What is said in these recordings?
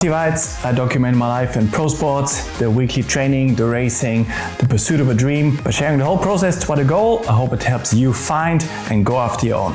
Divides, I document my life in pro sports, the weekly training, the racing, the pursuit of a dream. By sharing the whole process toward a goal, I hope it helps you find and go after your own.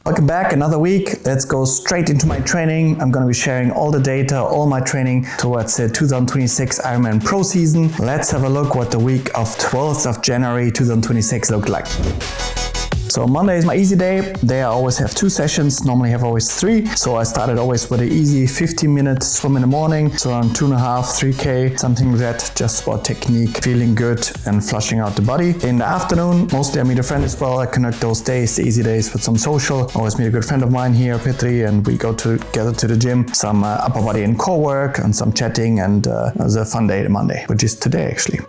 Welcome back, another week. Let's go straight into my training. I'm going to be sharing all the data, all my training towards the 2026 Ironman Pro season. Let's have a look what the week of 12th of January 2026 looked like. So Monday is my easy day. There I always have 2 sessions, normally have always 3. So I started always with an easy 15-minute swim in the morning, so around 2.5, 3K, something like that, just about technique, feeling good and flushing out the body. In the afternoon, mostly I meet a friend as well. I connect those days, the easy days, with some social. Always meet a good friend of mine here, Petri, and we go together to the gym, some upper body and core work and some chatting, and it was a fun day, the Monday, which is today actually.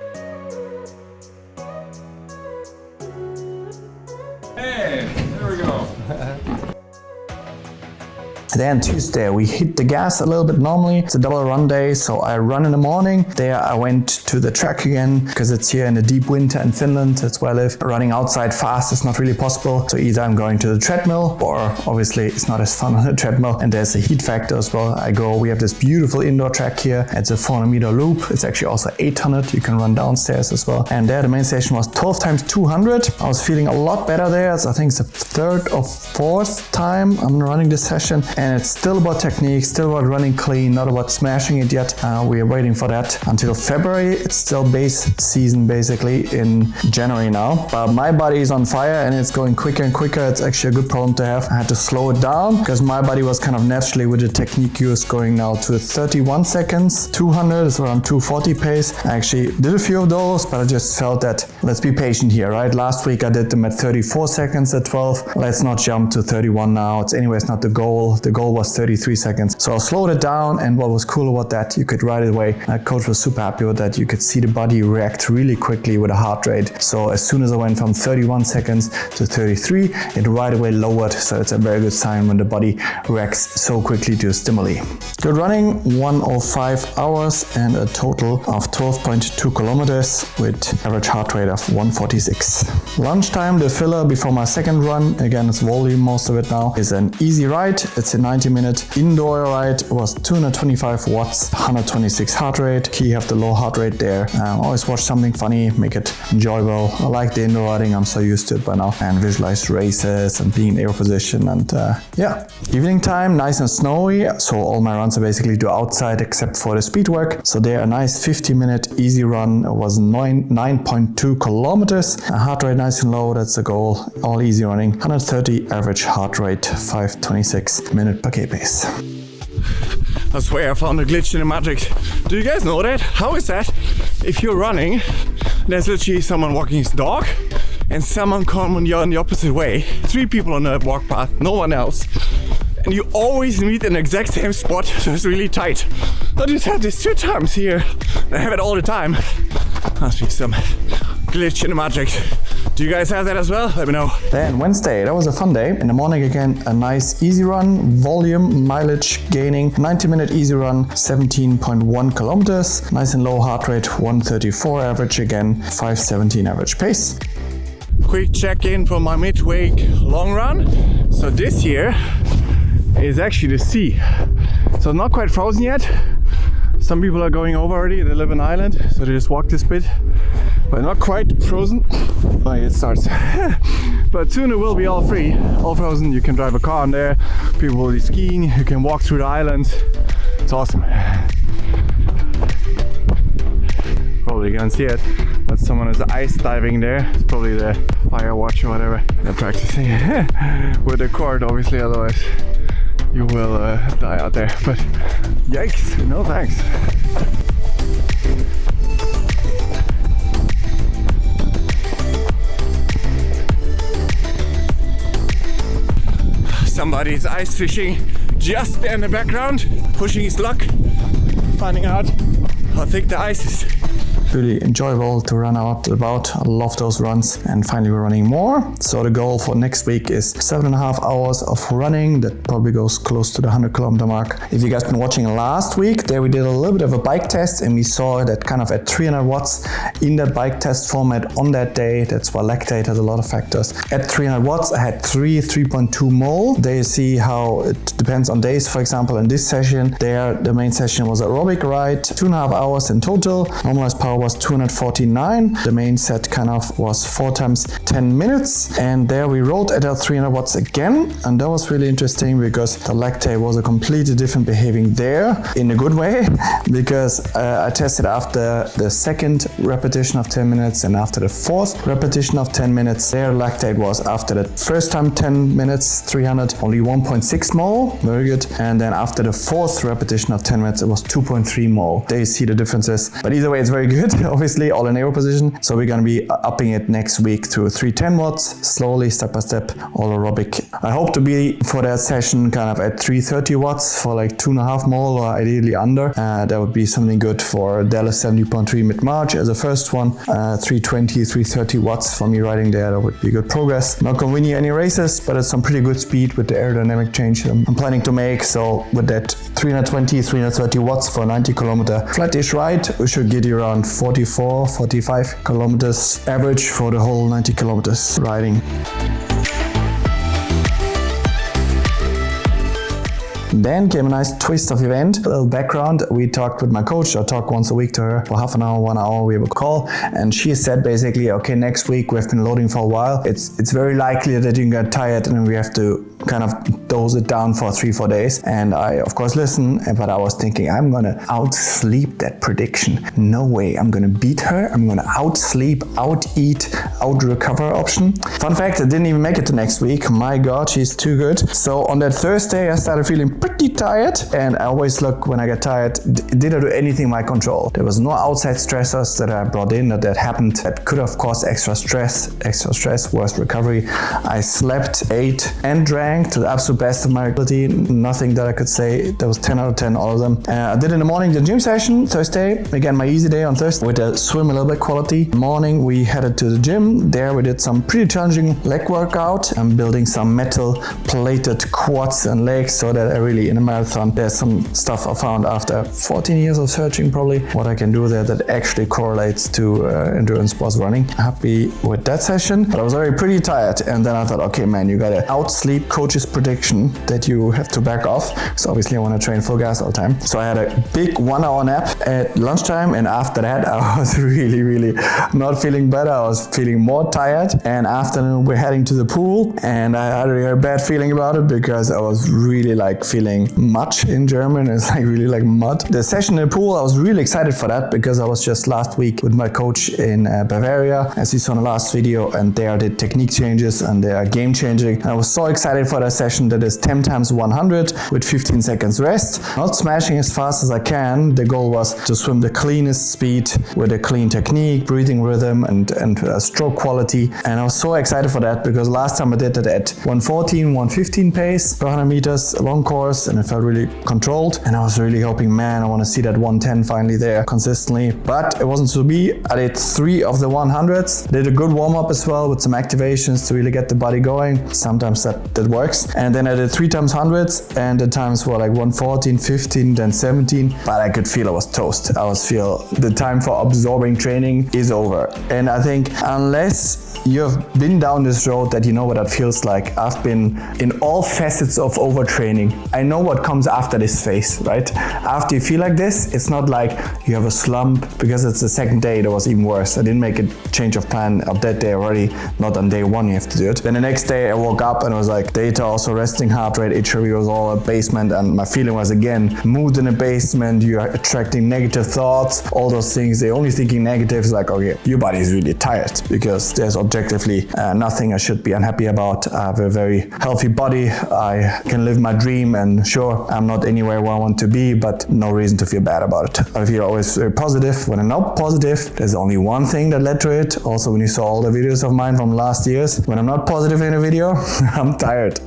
Then Tuesday we hit the gas a little bit normally. It's a double run day, so I run in the morning. There I went to the track again because it's here in the deep winter in Finland. That's where I live. Running outside fast is not really possible. So either I'm going to the treadmill, or obviously it's not as fun on the treadmill. And there's a heat factor as well. We have this beautiful indoor track here. It's a 400 meter loop. It's actually also 800. You can run downstairs as well. And there the main station was 12 times 200. I was feeling a lot better there. So I think it's the 3rd or 4th time I'm running this session. And it's still about technique, still about running clean, not about smashing it yet. We are waiting for that until February. It's still base season basically in January now. But my body is on fire and it's going quicker and quicker. It's actually a good problem to have. I had to slow it down because my body was kind of naturally with the technique use going now to 31 seconds. 200 is around 240 pace. I actually did a few of those, but I just felt that let's be patient here, right? Last week I did them at 34 seconds at 12. Let's not jump to 31 now. It's anyways not the goal. The goal was 33 seconds. So I slowed it down, and what was cool about that, you could right away, my coach was super happy with that, you could see the body react really quickly with a heart rate. So as soon as I went from 31 seconds to 33, it right away lowered. So it's a very good sign when the body reacts so quickly to stimuli. Good running, 105 hours and a total of 12.2 kilometers with average heart rate of 146. Lunchtime, the filler before my second run, again it's volume most of it now, is an easy ride. It's a 90-minute indoor ride. It was 225 watts, 126 heart rate. Key have the low heart rate there. Always watch something funny, make it enjoyable. I like the indoor riding, I'm so used to it by now. And visualize races and being in air position, and yeah. Evening time, nice and snowy. So all my runs are basically do outside except for the speed work. So there a nice 50-minute easy run. It was 9.2 kilometers. Heart rate nice and low, that's the goal. All easy running. 130 average heart rate, 526 minute per K pace. I swear I found a glitch in the matrix. Do you guys know that? How is that? If you're running, there's literally someone walking his dog and someone coming on the opposite way. 3 people on the walk path, no one else. And you always meet in the exact same spot, so it's really tight. I just had this 2 times here. I have it all the time. Must be some glitch in the matrix. Do you guys have that as well? Let me know. Then Wednesday, that was a fun day. In the morning again, a nice easy run, volume, mileage gaining, 90-minute easy run, 17.1 kilometers, nice and low heart rate, 134 average again, 517 average pace. Quick check-in from my midweek long run. So this here is actually the sea. So not quite frozen yet. Some people are going over already, they live in Ireland, so they just walk this bit. But not quite frozen. Like it starts. But soon it will be all free, all frozen. You can drive a car on there, people will be skiing, you can walk through the islands. It's awesome. Probably can't see it, but someone is ice diving there. It's probably the fire watch or whatever. They're practicing with the cord, obviously, otherwise you will die out there. But yikes, no thanks. Somebody's ice fishing just in the background, pushing his luck, finding out how thick the ice is. really enjoyable to run out about. I love those runs, and finally we're running more. So the goal for next week is 7.5 hours of running. That probably goes close to the 100-kilometer mark. If you guys been watching last week, there we did a little bit of a bike test, and we saw that kind of at 300 watts in that bike test format on that day. That's why lactate has a lot of factors. At 300 watts, I had 3.2 mole. There you see how it depends on days. For example, in this session, the main session was aerobic ride, 2.5 hours in total. Normalized power was 249. The main set kind of was 4 times 10 minutes. And there we rode at 300 watts again. And that was really interesting because the lactate was a completely different behaving there in a good way, because I tested after the second repetition of 10 minutes and after the fourth repetition of 10 minutes. Their lactate was after the first time 10 minutes, 300, only 1.6 mole. Very good. And then after the fourth repetition of 10 minutes, it was 2.3 mole. There you see the differences. But either way, it's very good, obviously, all in aero position. So we're going to be upping it next week to 310 watts, slowly, step by step, all aerobic. I hope to be for that session kind of at 330 watts for like 2.5 mole, or ideally under. That would be something good for Dallas 70.3 mid-March as a first one. 320, 330 watts for me riding there. That would be good progress. Not going to win you any races, but it's some pretty good speed with the aerodynamic change I'm planning to make. So with that 320, 330 watts for a 90 kilometer flat-ish ride, we should get you around 44, 45 kilometers average for the whole 90 kilometers riding. Then came a nice twist of event. A little background. We talked with my coach. I talk once a week to her for half an hour, 1 hour. We have a call, and she said basically, okay, next week we've been loading for a while. It's very likely that you can get tired and we have to kind of dose it down for 3-4 days. And I, of course, listen, but I was thinking, I'm gonna outsleep that prediction. No way. I'm gonna beat her. I'm gonna outsleep, out-eat, out-recover option. Fun fact, I didn't even make it to next week. My God, she's too good. So on that Thursday, I started feeling pretty tired, and I always look when I get tired, did I do anything in my control? There was no outside stressors that I brought in that happened that could have caused extra stress, worst recovery. I slept, ate, and drank to the absolute best of my ability. Nothing that I could say. That was 10 out of 10, all of them. I did in the morning the gym session, Thursday. Again, my easy day on Thursday with a swim a little bit quality. Morning, we headed to the gym. There we did some pretty challenging leg workout. I'm building some metal plated quads and legs so that I really in a marathon, there's some stuff I found after 14 years of searching probably what I can do there that actually correlates to endurance sports running. Happy with that session, but I was already pretty tired, and then I thought, okay man, you gotta outsleep coach's prediction that you have to back off. So obviously I want to train full gas all the time. So I had a big 1 hour nap at lunchtime, and after that I was really not feeling better. I was feeling more tired, and afternoon we're heading to the pool, and I had a bad feeling about it because I was really like feeling much in German. It's like really like mud. The session in the pool, I was really excited for that because I was just last week with my coach in Bavaria, as you saw in the last video, and there I did technique changes and they are game changing. And I was so excited for that session that is 10 times 100 with 15 seconds rest. Not smashing as fast as I can. The goal was to swim the cleanest speed with a clean technique, breathing rhythm and stroke quality. And I was so excited for that because last time I did it at 114, 115 pace per 100 meters, a long course, and it felt really controlled. And I was really hoping, man, I want to see that 110 finally there consistently. But it wasn't to be. I did 3 of the 100s. Did a good warm-up as well with some activations to really get the body going. Sometimes that works. And then I did 3 times 100s, and the times were like 114, 15, then 17. But I could feel I was toast. I was feel the time for absorbing training is over. And I think unless you've been down this road that you know what that feels like. I've been in all facets of overtraining. I know what comes after this phase, right? After you feel like this, it's not like you have a slump, because it's the second day that was even worse. I didn't make a change of plan of that day already, not on day 1 you have to do it. Then the next day I woke up and I was like, data also resting heart rate, HRV was all a basement, and my feeling was again, mood in a basement, you are attracting negative thoughts, all those things. The only thinking negative is like, okay, your body is really tired, because there's objectively nothing I should be unhappy about. I have a very healthy body. I can live my dream, And sure, I'm not anywhere where I want to be, but no reason to feel bad about it. I feel always very positive. When I'm not positive, there's only one thing that led to it. Also, when you saw all the videos of mine from last years, when I'm not positive in a video, I'm tired.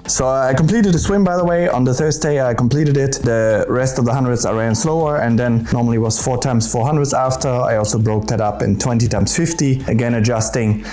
So I completed the swim, by the way. On the Thursday, I completed it. The rest of the hundreds I ran slower, and then normally was 4 times 400s after. I also broke that up in 20 times 50, again adjusting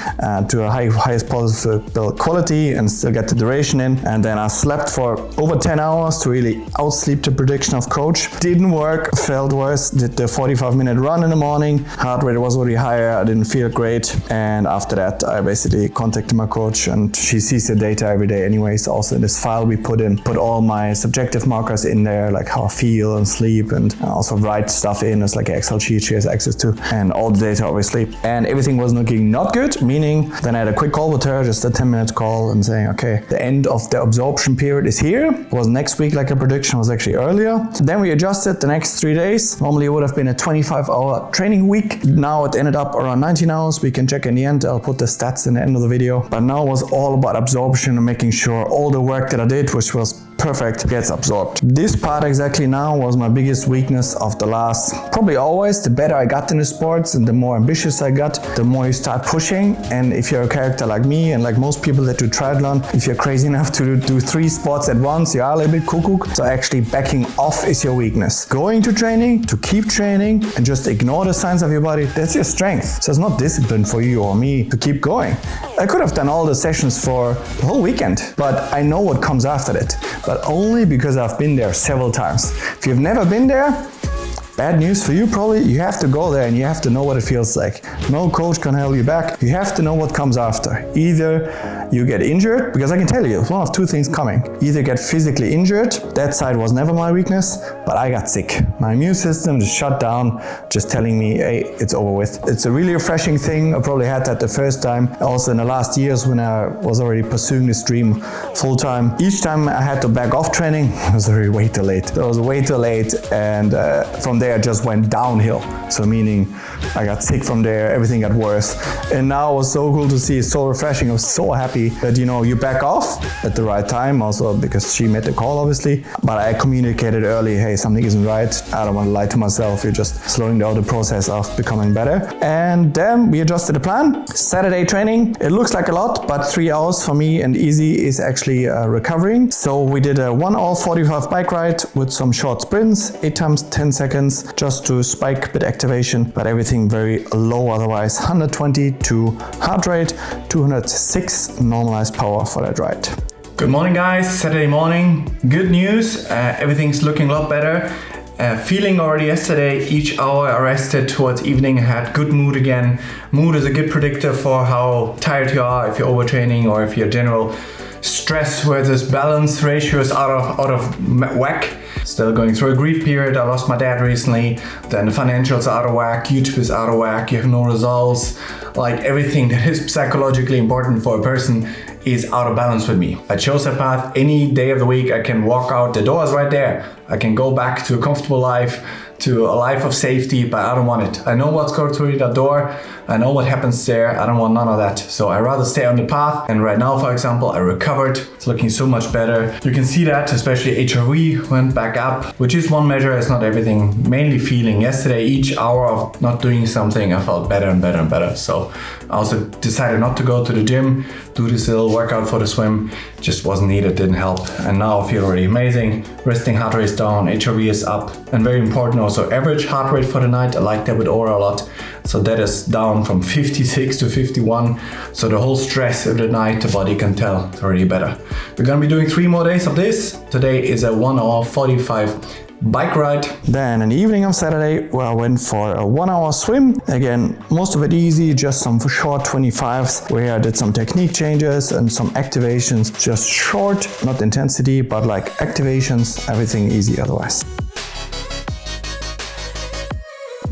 to a highest possible quality and still get the duration in. And then I slept for over 10 hours to really outsleep the prediction of coach. Didn't work, felt worse. Did the 45-minute run in the morning. Heart rate was already higher. I didn't feel great. And after that, I basically contacted my coach, and she sees the data every day anyways. Also in this file we put all my subjective markers in there, like how I feel and sleep, and also write stuff in as like an Excel sheet she has access to, and all the data obviously. And everything was looking not good, meaning then I had a quick call with her, just a 10-minute call, and saying, okay, the end of the absorption period is here. It was next week like a prediction, was actually earlier. So then we adjusted the next 3 days. Normally it would have been a 25-hour training week. Now it ended up around 19 hours. We can check in the end. I'll put the stats in the end of the video. But now it was all about absorption and making sure all the work that I did, which was perfect, gets absorbed. This part exactly now was my biggest weakness of the last, probably always. The better I got in the sports and the more ambitious I got, the more you start pushing. And if you're a character like me and like most people that do triathlon, if you're crazy enough to do 3 sports at once, you are a little bit cuckoo. So actually backing off is your weakness. Going to training, to keep training and just ignore the signs of your body, that's your strength. So it's not discipline for you or me to keep going. I could have done all the sessions for the whole weekend, but I know what comes after that. But only because I've been there several times. If you've never been there, bad news for you probably. You have to go there and you have to know what it feels like. No coach can hold you back. You have to know what comes after. Either you get injured, because I can tell you, it's one of 2 things coming. Either get physically injured, that side was never my weakness, but I got sick. My immune system just shut down, just telling me, hey, it's over with. It's a really refreshing thing. I probably had that the first time. Also in the last years when I was already pursuing this dream full time, each time I had to back off training, it was already way too late. It was way too late, and from there it just went downhill. So meaning I got sick from there, everything got worse. And now it was so cool to see, it's so refreshing. I was so happy that, you back off at the right time, also because she made the call obviously. But I communicated early, hey, something isn't right. I don't want to lie to myself. You're just slowing down the process of becoming better. And then we adjusted the plan. Saturday training, it looks like a lot, but 3 hours for me and easy is actually recovering. So we did a 1 hour 45 bike ride with some short sprints, 8 times 10 seconds, just to spike a bit activation, but everything very low otherwise. 122 heart rate, 206 normalized power for that ride. Good morning guys, Saturday morning. Good news, everything's looking a lot better. Feeling already yesterday, each hour I rested towards evening, I had good mood again. Mood is a good predictor for how tired you are, if you're overtraining or if your general stress versus balance ratio is out of whack. Still going through a grief period. I lost my dad recently. Then the financials are out of whack. YouTube is out of whack. You have no results. Like everything that is psychologically important for a person is out of balance with me. I chose that path. Any day of the week I can walk out. The door is right there. I can go back to a comfortable life, to a life of safety, but I don't want it. I know what's going through that door. I know what happens there. I don't want none of that. So I rather stay on the path. And right now, for example, I recovered. It's looking so much better. You can see that, especially HRV went back up, which is one measure. It's not everything. Mainly feeling. Yesterday, each hour of not doing something, I felt better and better and better. So I also decided not to go to the gym, do this little workout for the swim. Just wasn't needed, didn't help. And now I feel already amazing. Resting heart rate is down, HRV is up. And very important also, average heart rate for the night. I like that with Aura a lot. So that is down from 56 to 51. So the whole stress of the night, the body can tell it's already better. We're gonna be doing 3 more days of this. Today is a 1 hour 45 bike ride. Then in the evening of Saturday, where I went for a 1 hour swim. Again, most of it easy, just some short 25s where I did some technique changes and some activations, just short, not intensity, but like activations, everything easy otherwise.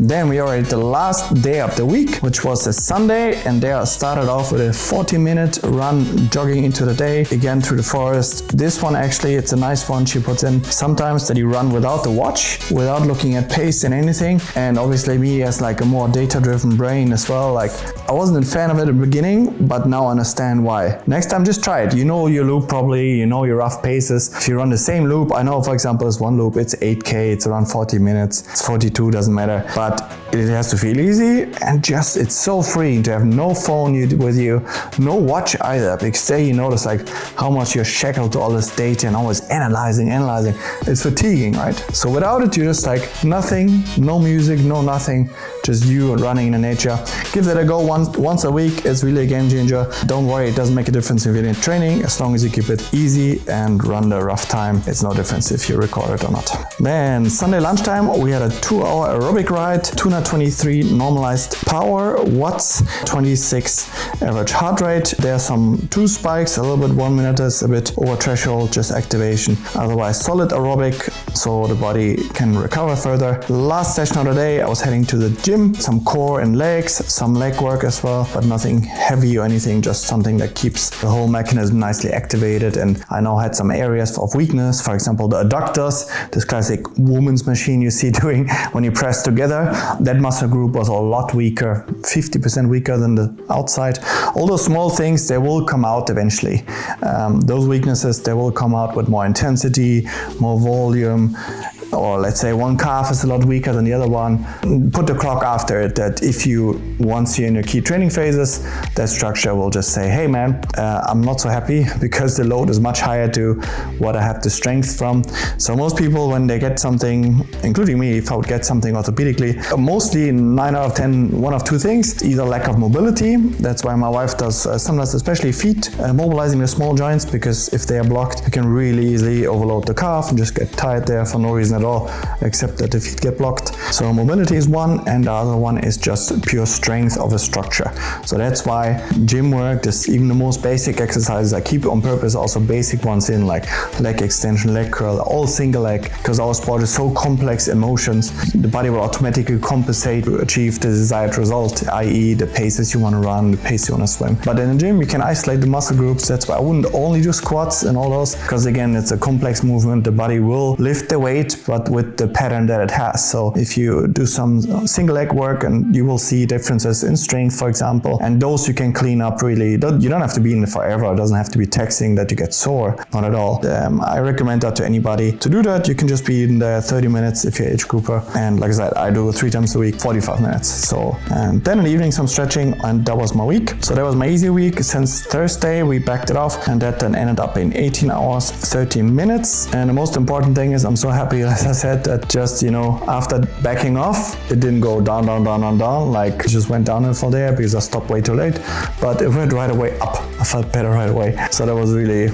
Then we already the last day of the week, which was a Sunday, and there I started off with a 40-minute run jogging into the day, again through the forest. This one actually, it's a nice one. She puts in sometimes that you run without the watch, without looking at pace and anything. And obviously me as like a more data-driven brain as well, like I wasn't a fan of it at the beginning, but now I understand why. Next time just try it. You know your loop probably, you know your rough paces. If you run the same loop, I know for example this one loop, it's 8K, it's around 40 minutes, it's 42, doesn't matter, but it has to feel easy and just it's so freeing to have no phone with you, no watch either, because there you notice like how much you're shackled to all this data and always analyzing. It's fatiguing, right? So without it, you're just like nothing, no music, no nothing, just you running in the nature. Give that a go once a week. It's really a game changer. Don't worry, it doesn't make a difference if you're in training, as long as you keep it easy and run the rough time. It's no difference if you record it or not. Then Sunday lunchtime, we had a 2-hour aerobic ride, 223 normalized power watts, 26 average heart rate. There's some 2 spikes, a little bit 1 minute is a bit over threshold, just activation. Otherwise solid aerobic, so the body can recover further. Last session of the day, I was heading to the gym, some core and legs, some leg work as well, but nothing heavy or anything, just something that keeps the whole mechanism nicely activated. And I now had some areas of weakness, for example the adductors, this classic woman's machine you see doing when you press together. That muscle group was a lot weaker, 50% weaker than the outside. All those small things, they will come out eventually. Those weaknesses, they will come out with more intensity, more volume, or let's say one calf is a lot weaker than the other one. Put the clock after it, that if you, once you're in your key training phases, that structure will just say, hey man, I'm not so happy because the load is much higher to what I have the strength from. So most people, when they get something, including me, if I would get something orthopedically, mostly 9 out of 10, one of two things, either lack of mobility. That's why my wife does sometimes, especially feet, mobilizing the small joints, because if they are blocked, you can really easily overload the calf and just get tired there for no reason at all, except that the feet get blocked. So mobility is one, and the other one is just pure strength of a structure. So that's why gym work, even the most basic exercises, I keep on purpose also basic ones in, like leg extension, leg curl, all single leg, because our sport is so complex in motions, the body will automatically compensate to achieve the desired result, i.e. the paces you want to run, the pace you want to swim. But in the gym, you can isolate the muscle groups. That's why I wouldn't only do squats and all those, because again, it's a complex movement. The body will lift the weight, but with the pattern that it has. So if you do some single leg work, and you will see differences in strength, for example, and those you can clean up really. You don't have to be in it forever. It doesn't have to be taxing that you get sore, not at all. I recommend that to anybody. To do that, you can just be in there 30 minutes if you're age grouper. And like I said, I do 3 times a week, 45 minutes. So, and then in the evening, some stretching, and that was my week. So that was my easy week. Since Thursday, we backed it off, and that then ended up in 18 hours, 13 minutes. And the most important thing is I'm so happy, as I said, that just, after backing off, it didn't go down, like it just went downhill from there because I stopped way too late, but it went right away up. I felt better right away. So that was really,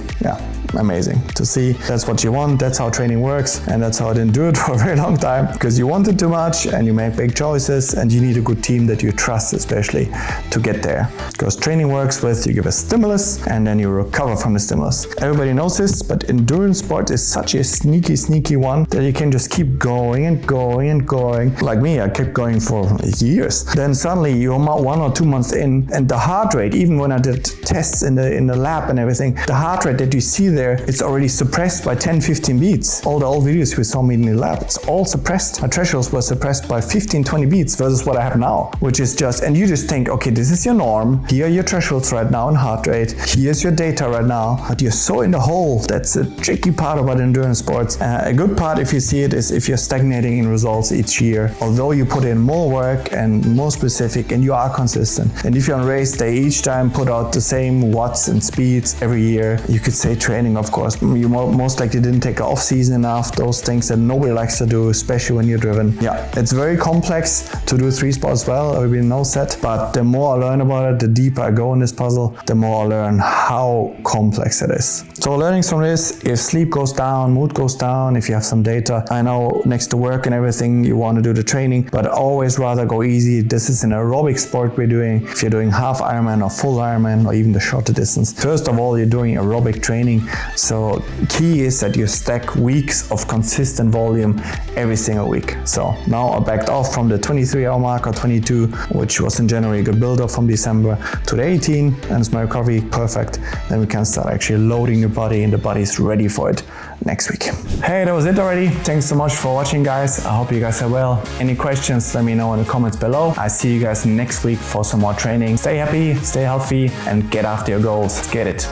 amazing to see. That's what you want. That's how training works. And that's how I didn't do it for a very long time, because you want it too much and you make big choices, and you need a good team that you trust, especially to get there. Because training works with, you give a stimulus and then you recover from the stimulus. Everybody knows this, but endurance sport is such a sneaky one that you can just keep going and going and going. Like me, I kept going for years. Then suddenly you're 1 or 2 months in, and the heart rate, even when I did tests in the lab and everything, the heart rate that you see there, it's already suppressed by 10-15 beats. All the old videos we saw me in the lab, it's all suppressed. My thresholds were suppressed by 15-20 beats versus what I have now, which is just, and you just think, okay, this is your norm. Here are your thresholds right now in heart rate. Here's your data right now, but you're so in the hole. That's a tricky part about endurance sports. A good part, if you see it, is if you're stagnating in results each year, although you put in more work and more specific and you are consistent. And if you're on race day, each time put out the same watts and speeds every year, you could say training, of course. You most likely didn't take an off season enough, those things that nobody likes to do, especially when you're driven. Yeah, it's very complex to do 3 sports well, everybody knows that, but the more I learn about it, the deeper I go in this puzzle, the more I learn how complex it is. So learnings from this, if sleep goes down, mood goes down, if you have some data, I know next to work and everything, you want to do the training, but always rather go easy. This is an aerobic sport we're doing. If you're doing half Ironman or full Ironman or even the shorter distance, first of all, you're doing aerobic training. So key is that you stack weeks of consistent volume every single week. So now I backed off from the 23-hour mark or 22, which was in January a good build-up from December, to the 18, and it's my recovery perfect. Then we can start actually loading the body, and the body's ready for it next week. Hey, that was it already. Thanks so much for watching, guys. I hope you guys are well. Any questions, let me know in the comments below. I see you guys next week for some more training. Stay happy, stay healthy, and get after your goals. Get it.